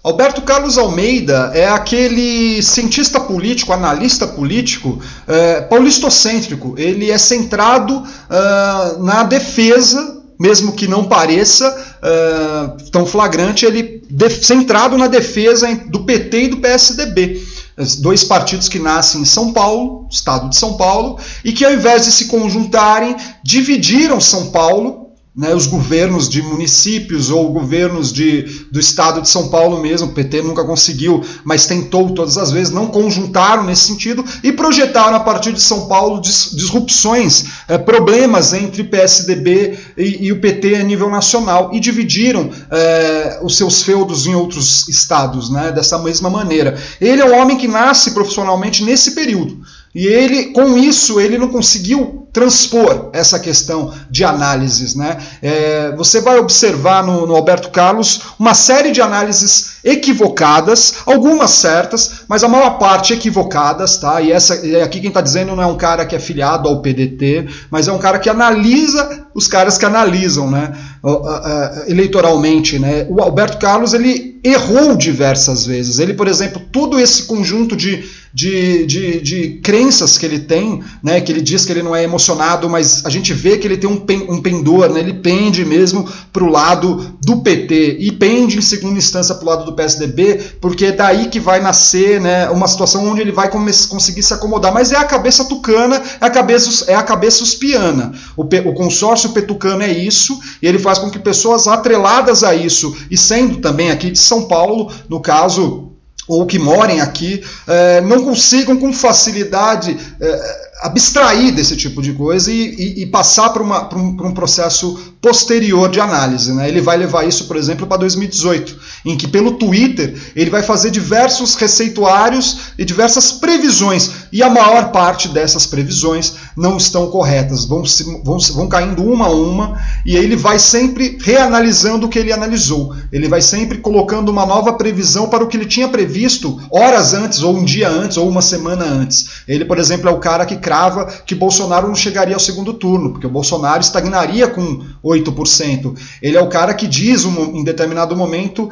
Alberto Carlos Almeida é aquele cientista político, analista político, paulistocêntrico. Ele é centrado na defesa, mesmo que não pareça tão flagrante, ele centrado na defesa do PT e do PSDB. Dois partidos que nascem em São Paulo, estado de São Paulo, e que ao invés de se conjuntarem, dividiram São Paulo, né, os governos de municípios ou governos do estado de São Paulo mesmo. O PT nunca conseguiu, mas tentou todas as vezes, não conjuntaram nesse sentido e projetaram a partir de São Paulo disrupções, problemas entre PSDB e o PT a nível nacional, e dividiram os seus feudos em outros estados, né, dessa mesma maneira. Ele é um homem que nasce profissionalmente nesse período. E ele, com isso, ele não conseguiu transpor essa questão de análises, né? Você vai observar no Alberto Carlos uma série de análises equivocadas, algumas certas, mas a maior parte equivocadas, tá? E aqui quem está dizendo não é um cara que é filiado ao PDT, mas é um cara que analisa os caras que analisam, né? Eleitoralmente, né? O Alberto Carlos, ele errou diversas vezes. Ele, por exemplo, todo esse conjunto de crenças que ele tem, né, que ele diz que ele não é emocionado, mas a gente vê que ele tem um pendor, né, ele pende mesmo para o lado do PT e pende em segunda instância para o lado do PSDB, porque é daí que vai nascer, né, uma situação onde ele vai conseguir se acomodar. Mas é a cabeça tucana, é a cabeça uspiana. O consórcio petucano é isso, e ele faz com que pessoas atreladas a isso, e sendo também aqui de São Paulo, no caso, ou que morem aqui, não consigam com facilidade abstrair desse tipo de coisa e passar para um processo posterior de análise, né? Ele vai levar isso, por exemplo, para 2018, em que pelo Twitter ele vai fazer diversos receituários e diversas previsões, e a maior parte dessas previsões não estão corretas, vão caindo uma a uma, e ele vai sempre reanalisando o que ele analisou, ele vai sempre colocando uma nova previsão para o que ele tinha previsto horas antes, ou um dia antes, ou uma semana antes. Ele, por exemplo, é o cara que crava que Bolsonaro não chegaria ao segundo turno, porque o Bolsonaro estagnaria com 8%. Ele é o cara que diz em determinado momento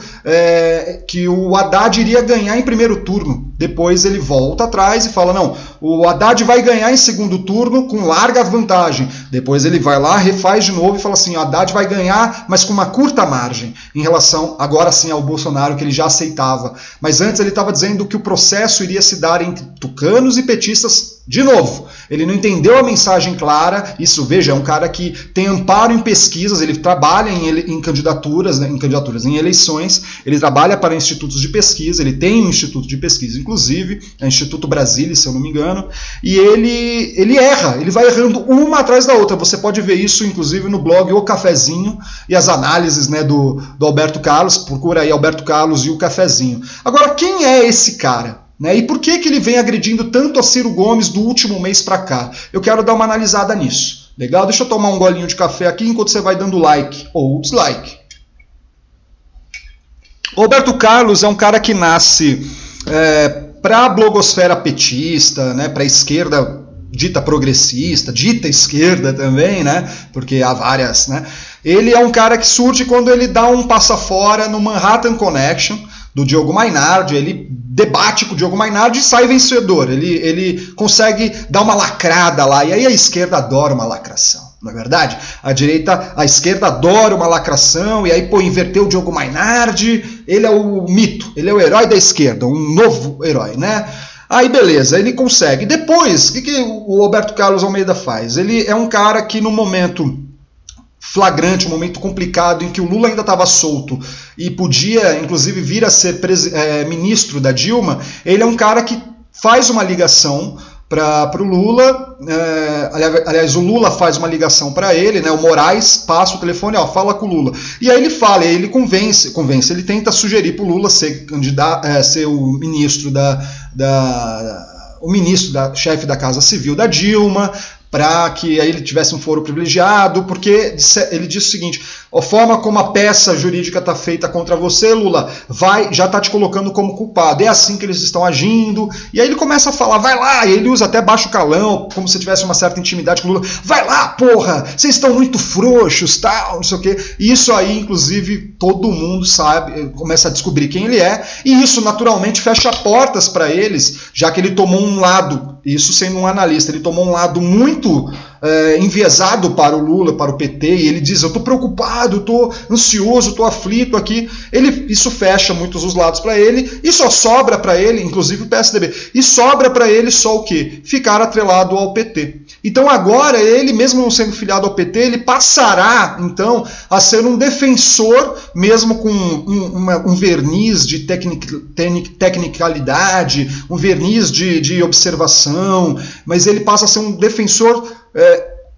que o Haddad iria ganhar em primeiro turno. Depois ele volta atrás e fala, não, o Haddad vai ganhar em segundo turno com larga vantagem. Depois ele vai lá, refaz de novo e fala assim, o Haddad vai ganhar, mas com uma curta margem, em relação agora sim ao Bolsonaro, que ele já aceitava. Mas antes ele estava dizendo que o processo iria se dar entre tucanos e petistas de novo. Ele não entendeu a mensagem clara. Isso, veja, é um cara que tem amparo em pesquisas, ele trabalha em candidaturas, né, em eleições, ele trabalha para institutos de pesquisa, ele tem um instituto de pesquisa, inclusive, é o Instituto Brasília, se eu não me engano, e ele erra, ele vai errando uma atrás da outra. Você pode ver isso, inclusive, no blog O Cafezinho, e as análises, né, do Alberto Carlos, procura aí Alberto Carlos e o Cafezinho. Agora, quem é esse cara? Né? E por que ele vem agredindo tanto a Ciro Gomes do último mês para cá? Eu quero dar uma analisada nisso. Legal? Deixa eu tomar um golinho de café aqui enquanto você vai dando like ou dislike. O Alberto Carlos é um cara que nasce para a blogosfera petista, né, para a esquerda dita progressista, dita esquerda também, né, porque há várias, né. Ele é um cara que surge quando ele dá um passa fora no Manhattan Connection, do Diogo Mainardi. Ele debate com o Diogo Mainardi e sai vencedor. Ele consegue dar uma lacrada lá, e aí a esquerda adora uma lacração, não é verdade? A esquerda adora uma lacração, e aí, inverteu o Diogo Mainardi, ele é o mito, ele é o herói da esquerda, um novo herói, né? Aí beleza, ele consegue. Depois, o que o Alberto Carlos Almeida faz? Ele é um cara que no momento flagrante, um momento complicado em que o Lula ainda estava solto e podia inclusive vir a ser ministro da Dilma, ele é um cara que faz uma ligação para o Lula, aliás, o Lula faz uma ligação para ele, né, o Moraes passa o telefone, fala com o Lula, e aí ele fala, ele convence, ele tenta sugerir para o Lula ser o ministro chefe da Casa Civil da Dilma, para que aí ele tivesse um foro privilegiado, porque ele disse o seguinte, A forma como a peça jurídica está feita contra você, Lula, já está te colocando como culpado. É assim que eles estão agindo. E aí ele começa a falar, vai lá, e ele usa até baixo calão, como se tivesse uma certa intimidade com o Lula. Vai lá, porra, vocês estão muito frouxos, tal, não sei o quê. E isso aí, inclusive, todo mundo sabe, começa a descobrir quem ele é, e isso naturalmente fecha portas para eles, já que ele tomou um lado, isso sendo um analista, ele tomou um lado muito enviesado para o Lula, para o PT, e ele diz, eu estou preocupado, eu estou ansioso, estou aflito aqui. Isso fecha muitos os lados para ele, e só sobra para ele, inclusive o PSDB, e sobra para ele só o quê? Ficar atrelado ao PT. Então agora ele, mesmo não sendo filiado ao PT, ele passará então a ser um defensor, mesmo com um verniz de tecnicalidade, um verniz de observação, mas ele passa a ser um defensor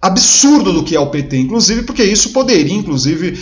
absurdo do que é o PT, inclusive porque isso poderia, inclusive,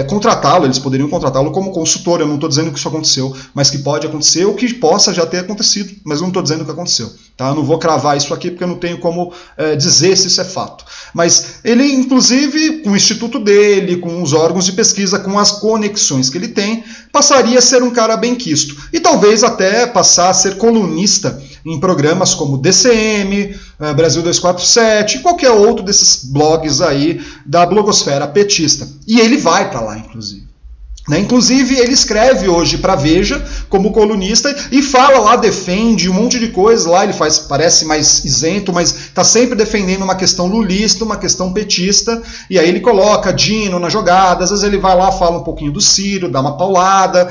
contratá-lo, eles poderiam contratá-lo como consultor. Eu não estou dizendo que isso aconteceu, mas que pode acontecer ou que possa já ter acontecido, mas eu não estou dizendo que aconteceu. Tá? Eu não vou cravar isso aqui porque eu não tenho como dizer se isso é fato. Mas ele, inclusive, com o instituto dele, com os órgãos de pesquisa, com as conexões que ele tem, passaria a ser um cara benquisto. E talvez até passar a ser colunista em programas como DCM, Brasil 247, qualquer outro desses blogs aí da blogosfera petista. E ele vai para lá, inclusive. Inclusive, ele escreve hoje para Veja como colunista e fala lá, defende um monte de coisa lá, ele parece mais isento, mas está sempre defendendo uma questão lulista, uma questão petista, e aí ele coloca Dino na jogada, às vezes ele vai lá, fala um pouquinho do Ciro, dá uma paulada,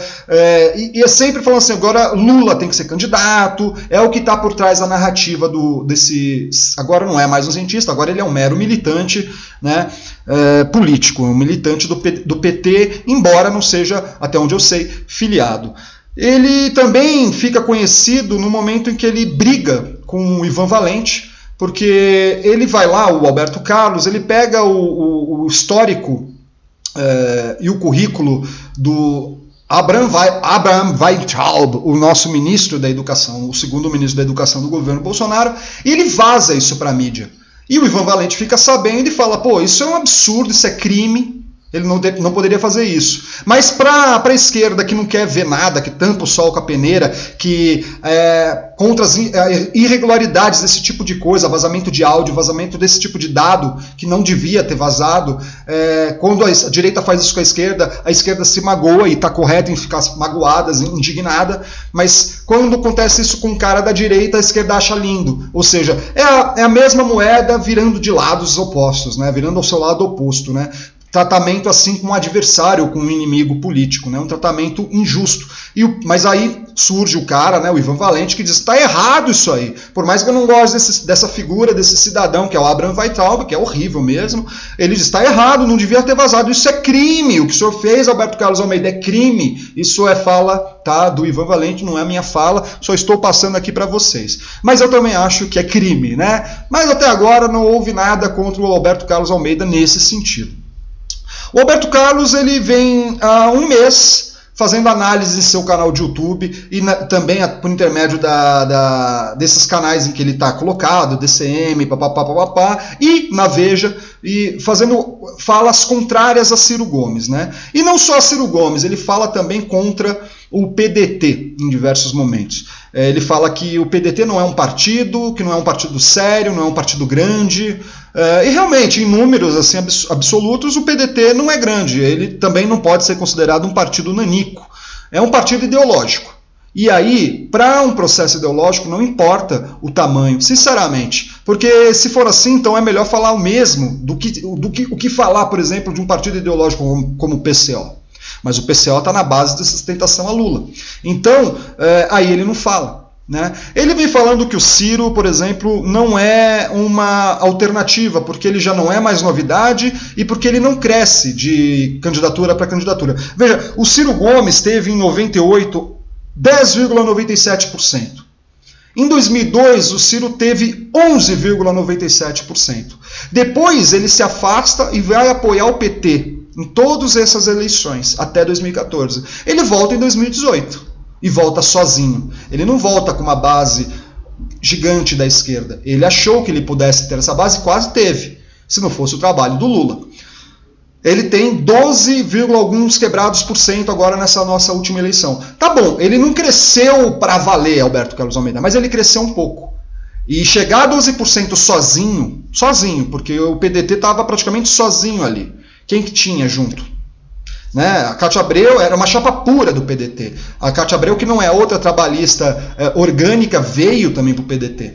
e é sempre falando assim, agora Lula tem que ser candidato, é o que está por trás da narrativa desse... Agora não é mais um cientista, agora ele é um mero militante, né, político, um militante do PT, embora não seja, até onde eu sei, filiado. Ele também fica conhecido no momento em que ele briga com o Ivan Valente, porque ele vai lá, o Alberto Carlos, ele pega o histórico e o currículo do Abraham Weintraub, o nosso ministro da Educação, o segundo ministro da Educação do governo Bolsonaro, e ele vaza isso para a mídia. E o Ivan Valente fica sabendo e fala, pô, isso é um absurdo, isso é crime, ele não poderia fazer isso. Mas para a esquerda que não quer ver nada, que tampa o sol com a peneira, que contra as irregularidades desse tipo de coisa, vazamento de áudio, vazamento desse tipo de dado que não devia ter vazado, quando a direita faz isso com a esquerda se magoa e está correta em ficar magoada, indignada, mas quando acontece isso com um cara da direita, a esquerda acha lindo. Ou seja, é a mesma moeda virando de lados opostos, né? Virando ao seu lado oposto, né? Tratamento assim com um adversário, com um inimigo político, né? Um tratamento injusto. Mas aí surge o cara, né, o Ivan Valente, que diz, está errado isso aí. Por mais que eu não goste dessa figura, desse cidadão, que é o Abraham Weintraub, que é horrível mesmo, ele diz, está errado, não devia ter vazado. Isso é crime, o que o senhor fez, Alberto Carlos Almeida, é crime. Isso é fala, tá, do Ivan Valente, não é a minha fala, só estou passando aqui para vocês. Mas eu também acho que é crime, né? Mas até agora não houve nada contra o Alberto Carlos Almeida nesse sentido. O Alberto Carlos, ele vem há um mês fazendo análise em seu canal de YouTube e também por intermédio desses canais em que ele está colocado, DCM, papapá, e na Veja, e fazendo falas contrárias a Ciro Gomes, né? E não só a Ciro Gomes, ele fala também contra o PDT em diversos momentos. Ele fala que o PDT não é um partido, que não é um partido sério, não é um partido grande, e realmente, em números assim, absolutos, o PDT não é grande, ele também não pode ser considerado um partido nanico, é um partido ideológico. E aí, para um processo ideológico, não importa o tamanho, sinceramente, porque se for assim, então é melhor falar o mesmo do que falar, por exemplo, de um partido ideológico como o PCO. Mas o PCO está na base de sustentação a Lula. Então, aí ele não fala. Né? Ele vem falando que o Ciro, por exemplo, não é uma alternativa, porque ele já não é mais novidade e porque ele não cresce de candidatura para candidatura. Veja, o Ciro Gomes teve em 98 10,97%. Em 2002, o Ciro teve 11,97%. Depois ele se afasta e vai apoiar o PT em todas essas eleições, até 2014. Ele volta em 2018 e volta sozinho. Ele não volta com uma base gigante da esquerda. Ele achou que ele pudesse ter essa base, quase teve, se não fosse o trabalho do Lula. Ele tem 12, alguns quebrados por cento agora nessa nossa última eleição. Tá bom, ele não cresceu para valer, Alberto Carlos Almeida, mas ele cresceu um pouco. E chegar a 12% sozinho, porque o PDT estava praticamente sozinho ali. Quem que tinha junto? Né? A Cátia Abreu era uma chapa pura do PDT. A Cátia Abreu, que não é outra trabalhista orgânica, veio também para o PDT.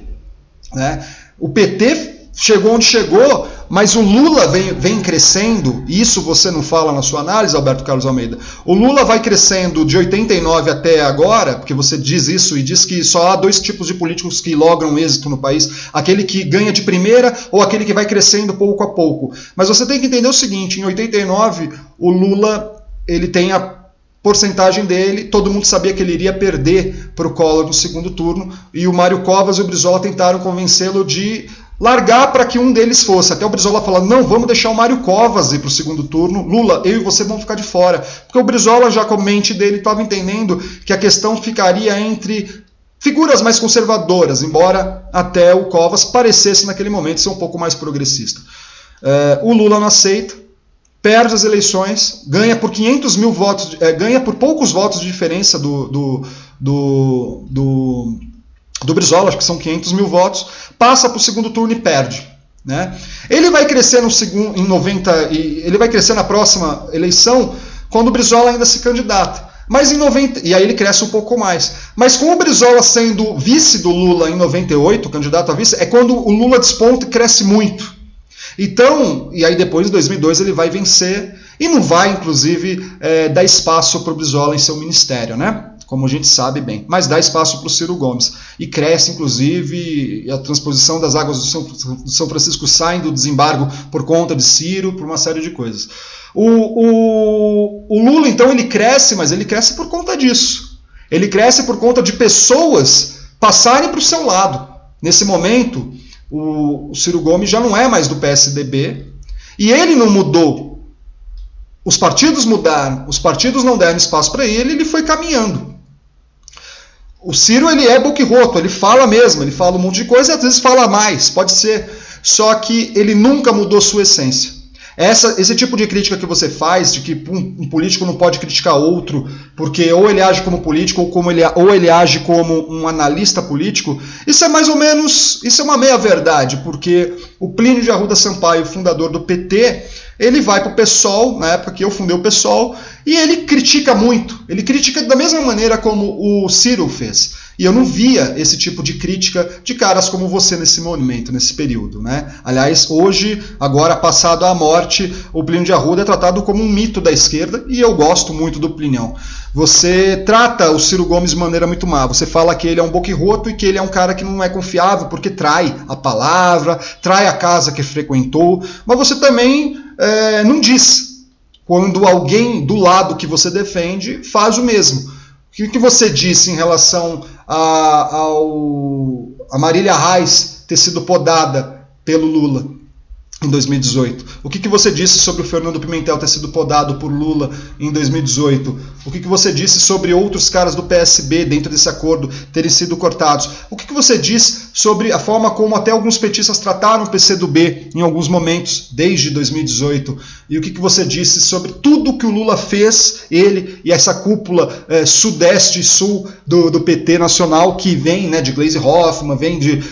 Né? O PT chegou onde chegou, mas o Lula vem crescendo, e isso você não fala na sua análise, Alberto Carlos Almeida. O Lula vai crescendo de 89 até agora, porque você diz isso e diz que só há dois tipos de políticos que logram êxito no país, aquele que ganha de primeira ou aquele que vai crescendo pouco a pouco. Mas você tem que entender o seguinte, em 89 o Lula ele tem a porcentagem dele, todo mundo sabia que ele iria perder para o Collor no segundo turno, e o Mário Covas e o Brizola tentaram convencê-lo de largar para que um deles fosse. Até o Brizola falou, não, vamos deixar o Mário Covas ir para o segundo turno. Lula, eu e você vamos ficar de fora. Porque o Brizola, já com a mente dele, estava entendendo que a questão ficaria entre figuras mais conservadoras, embora até o Covas parecesse naquele momento ser um pouco mais progressista. O Lula não aceita, perde as eleições, ganha por 500 mil votos, ganha por poucos votos de diferença do Brizola, acho que são 500 mil votos, passa para o segundo turno e perde. Né? Ele vai crescer em 90, e ele vai crescer na próxima eleição quando o Brizola ainda se candidata. Mas em 90, e aí ele cresce um pouco mais. Mas com o Brizola sendo vice do Lula em 98, candidato a vice, é quando o Lula desponta e cresce muito. Então, e aí depois em 2002 ele vai vencer e não vai, inclusive, dar espaço para o Brizola em seu ministério, né? Como a gente sabe bem, mas dá espaço para o Ciro Gomes. E cresce, inclusive, a transposição das águas do São Francisco saem do desembargo por conta de Ciro, por uma série de coisas. O Lula, então, ele cresce, mas ele cresce por conta disso. Ele cresce por conta de pessoas passarem para o seu lado. Nesse momento, o Ciro Gomes já não é mais do PSDB, e ele não mudou. Os partidos mudaram, os partidos não deram espaço para ele, ele foi caminhando. O Ciro, ele é boquiroto, ele fala mesmo, ele fala um monte de coisa e às vezes fala mais, pode ser, só que ele nunca mudou sua essência. Esse tipo de crítica que você faz, de que um político não pode criticar outro, porque ou ele age como político ou ele age como um analista político, isso é mais ou menos, isso é uma meia-verdade, porque o Plínio de Arruda Sampaio, fundador do PT, ele vai para o PSOL, na época que eu fundei o PSOL, e ele critica muito. Ele critica da mesma maneira como o Ciro fez. E eu não via esse tipo de crítica de caras como você nesse momento, nesse período. Né? Aliás, hoje, agora passado a morte, o Plínio de Arruda é tratado como um mito da esquerda, e eu gosto muito do Plinião. Você trata o Ciro Gomes de maneira muito má. Você fala que ele é um boquiroto e que ele é um cara que não é confiável porque trai a palavra, trai a casa que frequentou, mas você também não diz quando alguém do lado que você defende faz o mesmo. O que você disse em relação a Marília Reis ter sido podada pelo Lula em 2018? O que você disse sobre o Fernando Pimentel ter sido podado por Lula em 2018? O que você disse sobre outros caras do PSB dentro desse acordo terem sido cortados? O que você disse sobre a forma como até alguns petistas trataram o PCdoB em alguns momentos, desde 2018? E o que você disse sobre tudo que o Lula fez, ele e essa cúpula sudeste e sul do PT nacional, que vem, né, de Gleisi Hoffmann, vem de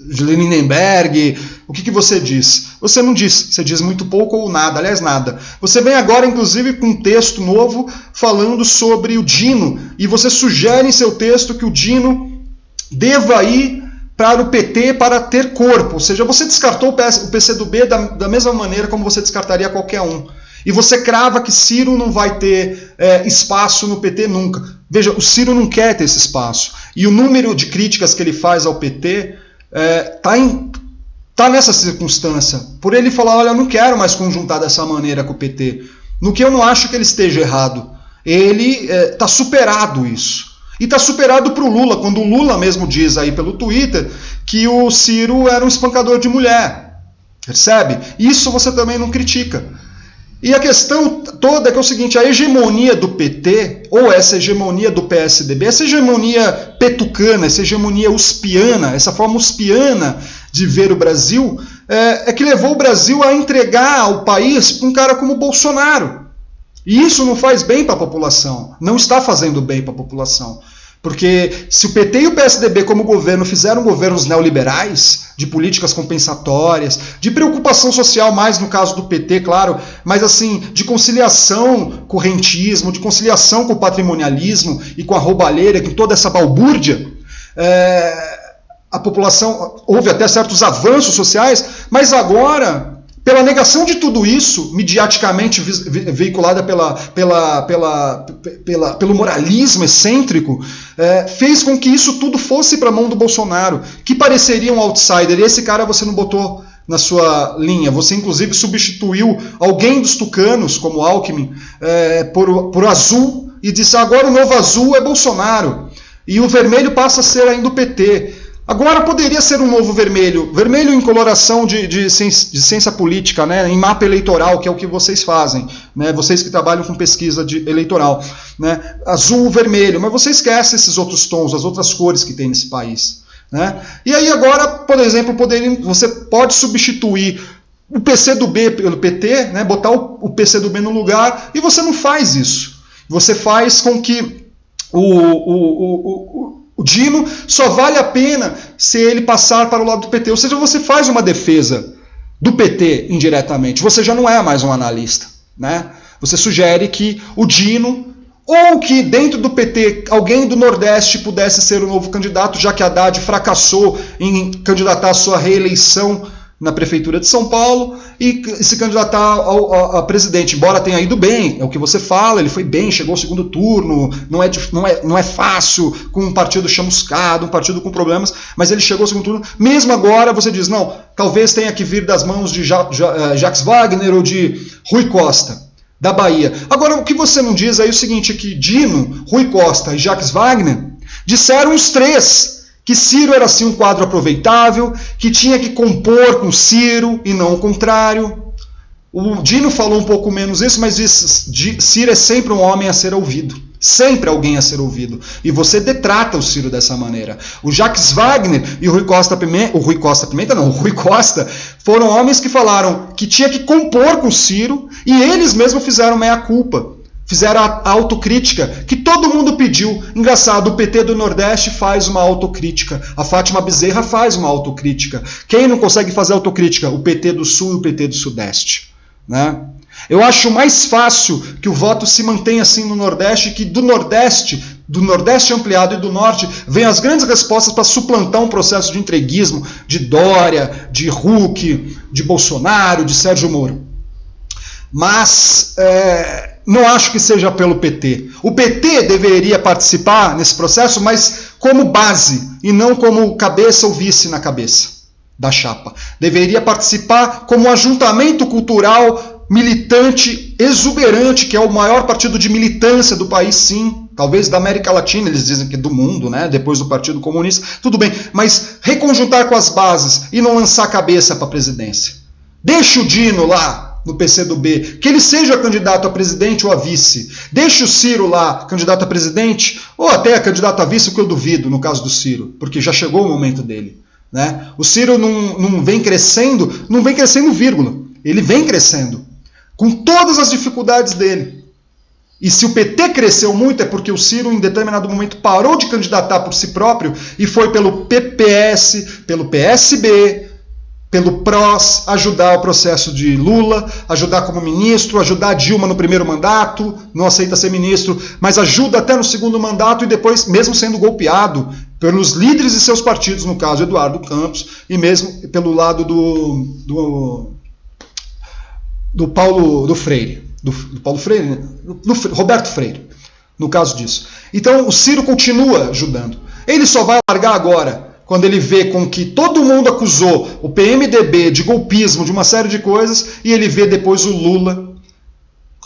Lindenberg? O que você diz? Você não diz, você diz muito pouco ou nada, aliás nada. Você vem agora inclusive com um texto novo falando sobre o Dino, e você sugere em seu texto que o Dino deva ir para o PT para ter corpo, ou seja, você descartou o PCdoB da mesma maneira como você descartaria qualquer um. E você crava que Ciro não vai ter espaço no PT nunca. Veja, o Ciro não quer ter esse espaço. E o número de críticas que ele faz ao PT tá nessa circunstância. Por ele falar, olha, eu não quero mais conjuntar dessa maneira com o PT. No que eu não acho que ele esteja errado. Ele está superado isso. E está superado para o Lula, quando o Lula mesmo diz aí pelo Twitter que o Ciro era um espancador de mulher. Percebe? Isso você também não critica. E a questão toda é que é o seguinte, a hegemonia do PT, ou essa hegemonia do PSDB, essa hegemonia petucana, essa hegemonia uspiana, essa forma uspiana de ver o Brasil, é que levou o Brasil a entregar o país para um cara como Bolsonaro. E isso não faz bem para a população, não está fazendo bem para a população. Porque se o PT e o PSDB como governo fizeram governos neoliberais, de políticas compensatórias, de preocupação social, mais no caso do PT, claro, mas assim, de conciliação com o rentismo, de conciliação com o patrimonialismo e com a roubalheira, com toda essa balbúrdia, a população, houve até certos avanços sociais, mas agora, pela negação de tudo isso, mediaticamente veiculada pelo moralismo excêntrico, fez com que isso tudo fosse para a mão do Bolsonaro, que pareceria um outsider. E esse cara você não botou na sua linha. Você, inclusive, substituiu alguém dos tucanos, como Alckmin, por azul, e disse, agora o novo azul é Bolsonaro. E o vermelho passa a ser ainda o PT. Agora poderia ser um novo vermelho. Vermelho em coloração de ciência política, né? Em mapa eleitoral, que é o que vocês fazem. Né? Vocês que trabalham com pesquisa eleitoral. Né? Azul, vermelho. Mas você esquece esses outros tons, as outras cores que tem nesse país. Né? E aí agora, por exemplo, você pode substituir o PCdoB pelo PT, né? Botar o PCdoB no lugar, e você não faz isso. Você faz com que o Dino só vale a pena se ele passar para o lado do PT. Ou seja, você faz uma defesa do PT indiretamente. Você já não é mais um analista. Né? Você sugere que o Dino, ou que dentro do PT alguém do Nordeste pudesse ser o novo candidato, já que Haddad fracassou em candidatar a sua reeleição na Prefeitura de São Paulo e se candidatar a presidente, embora tenha ido bem, é o que você fala, ele foi bem, chegou ao segundo turno, não é fácil, com um partido chamuscado, um partido com problemas, mas ele chegou ao segundo turno. Mesmo agora você diz, não, talvez tenha que vir das mãos de Jacques Wagner ou de Rui Costa, da Bahia. Agora, o que você não diz aí é o seguinte, que Dino, Rui Costa e Jacques Wagner disseram os três que Ciro era sim um quadro aproveitável, que tinha que compor com Ciro e não o contrário. O Dino falou um pouco menos isso, mas disse, Ciro é sempre um homem a ser ouvido. Sempre alguém a ser ouvido. E você detrata o Ciro dessa maneira. O Jacques Wagner e o Rui Costa foram homens que falaram que tinha que compor com Ciro e eles mesmos fizeram meia-culpa. Fizeram a autocrítica que todo mundo pediu. Engraçado, o PT do Nordeste faz uma autocrítica. A Fátima Bezerra faz uma autocrítica. Quem não consegue fazer autocrítica? O PT do Sul e o PT do Sudeste. Né? Eu acho mais fácil que o voto se mantenha assim no Nordeste, que do Nordeste ampliado e do Norte, venham as grandes respostas para suplantar um processo de entreguismo de Dória, de Huck, de Bolsonaro, de Sérgio Moro. Mas não acho que seja pelo PT. O PT deveria participar nesse processo, mas como base, e não como cabeça ou vice na cabeça da chapa. Deveria participar como ajuntamento cultural, militante, exuberante, que é o maior partido de militância do país, sim. Talvez da América Latina, eles dizem que do mundo, né? Depois do Partido Comunista. Tudo bem, mas reconjuntar com as bases e não lançar a cabeça para a presidência. Deixa o Dino lá no PCdoB, que ele seja candidato a presidente ou a vice. Deixa o Ciro lá, candidato a presidente, ou até candidato a vice, o que eu duvido, no caso do Ciro, porque já chegou o momento dele. Né? O Ciro não vem crescendo, vírgula. Ele vem crescendo, com todas as dificuldades dele. E se o PT cresceu muito é porque o Ciro, em determinado momento, parou de candidatar por si próprio e foi pelo PPS, pelo PSB, pelo PROS, ajudar o processo de Lula, ajudar como ministro, ajudar a Dilma no primeiro mandato, não aceita ser ministro, mas ajuda até no segundo mandato e depois, mesmo sendo golpeado pelos líderes de seus partidos, no caso Eduardo Campos, e mesmo pelo lado do Paulo Freire, Roberto Freire, no caso disso. Então o Ciro continua ajudando. Ele só vai largar agora, quando ele vê com que todo mundo acusou o PMDB de golpismo, de uma série de coisas, e ele vê depois o Lula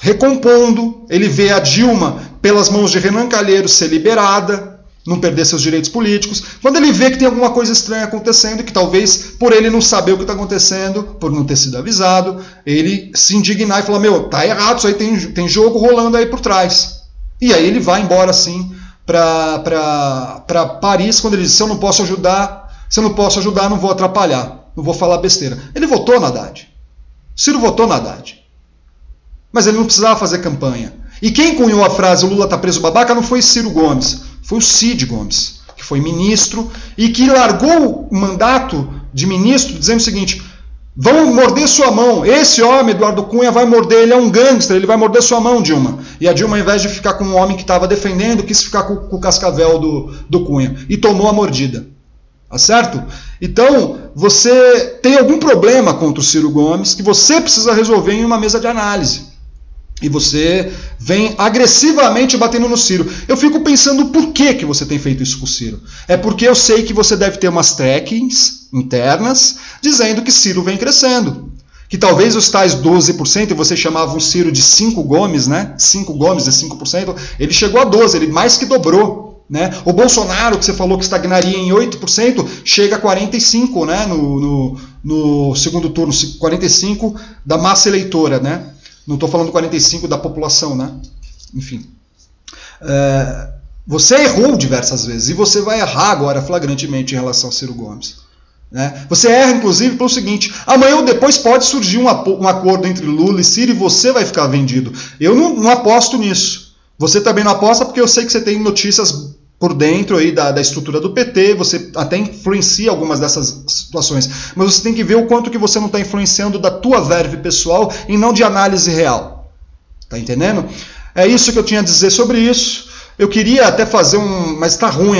recompondo, ele vê a Dilma, pelas mãos de Renan Calheiros, ser liberada, não perder seus direitos políticos, quando ele vê que tem alguma coisa estranha acontecendo, que talvez por ele não saber o que está acontecendo, por não ter sido avisado, ele se indignar e falar, tá errado, isso aí tem jogo rolando aí por trás. E aí ele vai embora assim, para Paris, quando ele diz, se eu não posso ajudar, não vou atrapalhar. não vou falar besteira. Ele votou no Haddad. Ciro votou no Haddad. Mas ele não precisava fazer campanha. E quem cunhou a frase "o Lula tá preso babaca" não foi Ciro Gomes, foi o Cid Gomes, que foi ministro e que largou o mandato de ministro dizendo o seguinte: vão morder sua mão, esse homem, Eduardo Cunha, vai morder, ele é um gangster, ele vai morder sua mão, Dilma. E a Dilma, ao invés de ficar com um homem que estava defendendo, quis ficar com o cascavel do Cunha. E tomou a mordida. Tá certo? Então, você tem algum problema contra o Ciro Gomes que você precisa resolver em uma mesa de análise. E você vem agressivamente batendo no Ciro. Eu fico pensando por que você tem feito isso com o Ciro. É porque eu sei que você deve ter umas trackings internas dizendo que Ciro vem crescendo. Que talvez os tais 12%, e você chamava um Ciro de 5 Gomes, né? 5 Gomes é 5%, ele chegou a 12%, ele mais que dobrou. Né? O Bolsonaro, que você falou que estagnaria em 8%, chega a 45%, né? no segundo turno, 45% da massa eleitora, né? Não estou falando 45% da população, né? Enfim. Você errou diversas vezes e você vai errar agora flagrantemente em relação a Ciro Gomes. Né? Você erra, inclusive, pelo seguinte: amanhã ou depois pode surgir um acordo entre Lula e Ciro e você vai ficar vendido. Eu não aposto nisso. Você também não aposta porque eu sei que você tem notícias por dentro aí da estrutura do PT, você até influencia algumas dessas situações, mas você tem que ver o quanto que você não está influenciando da tua verve pessoal e não de análise real. Tá entendendo? É isso que eu tinha a dizer sobre isso. Eu queria até fazer mas está ruim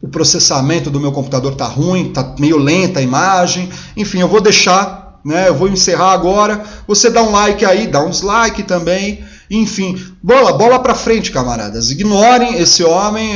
o processamento do meu computador, está ruim, está meio lenta a imagem, enfim, eu vou deixar, né? Eu vou encerrar agora. Você dá um like aí, dá um dislike também. Enfim, bola pra frente, camaradas. Ignorem esse homem.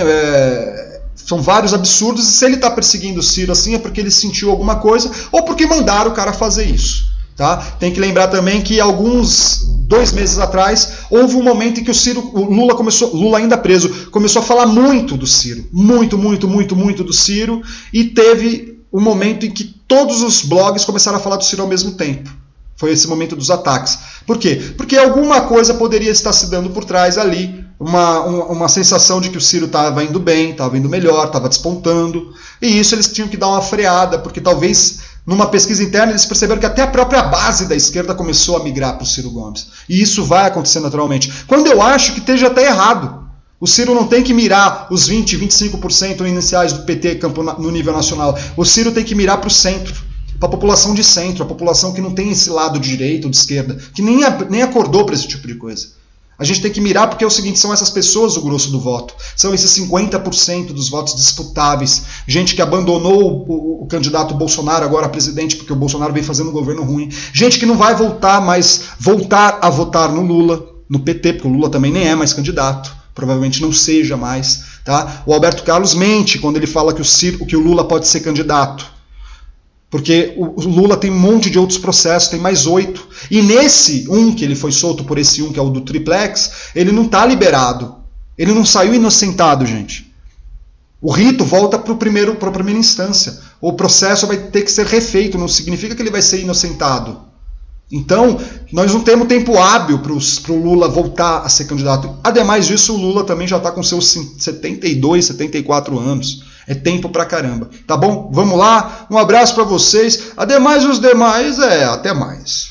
São vários absurdos. E se ele está perseguindo o Ciro assim é porque ele sentiu alguma coisa ou porque mandaram o cara fazer isso. Tá? Tem que lembrar também que 2 meses atrás houve um momento em que o Lula ainda preso, começou a falar muito do Ciro. Muito do Ciro. E teve um momento em que todos os blogs começaram a falar do Ciro ao mesmo tempo. Foi esse momento dos ataques. Por quê? Porque alguma coisa poderia estar se dando por trás ali, uma sensação de que o Ciro estava indo bem, estava indo melhor, estava despontando, e isso eles tinham que dar uma freada, porque talvez numa pesquisa interna eles perceberam que até a própria base da esquerda começou a migrar para o Ciro Gomes. E isso vai acontecer naturalmente. Quando eu acho que esteja até errado. O Ciro não tem que mirar os 20, 25% iniciais do PT no nível nacional. O Ciro tem que mirar para o centro. Para a população de centro, a população que não tem esse lado de direita ou de esquerda, que nem acordou para esse tipo de coisa. A gente tem que mirar porque é o seguinte, são essas pessoas o grosso do voto, são esses 50% dos votos disputáveis, gente que abandonou o candidato Bolsonaro agora a presidente porque o Bolsonaro vem fazendo um governo ruim, gente que não vai voltar a votar no Lula, no PT, porque o Lula também nem é mais candidato, provavelmente não seja mais. Tá? O Alberto Carlos mente quando ele fala que o Lula pode ser candidato. Porque o Lula tem um monte de outros processos, tem mais 8. E nesse que ele foi solto por esse que é o do triplex, ele não está liberado. Ele não saiu inocentado, gente. O rito volta para a primeira instância. O processo vai ter que ser refeito, não significa que ele vai ser inocentado. Então, nós não temos tempo hábil para o Lula voltar a ser candidato. Ademais disso, o Lula também já está com seus 72, 74 anos. É tempo pra caramba. Tá bom? Vamos lá. Um abraço para vocês. Ademais, os demais, até mais.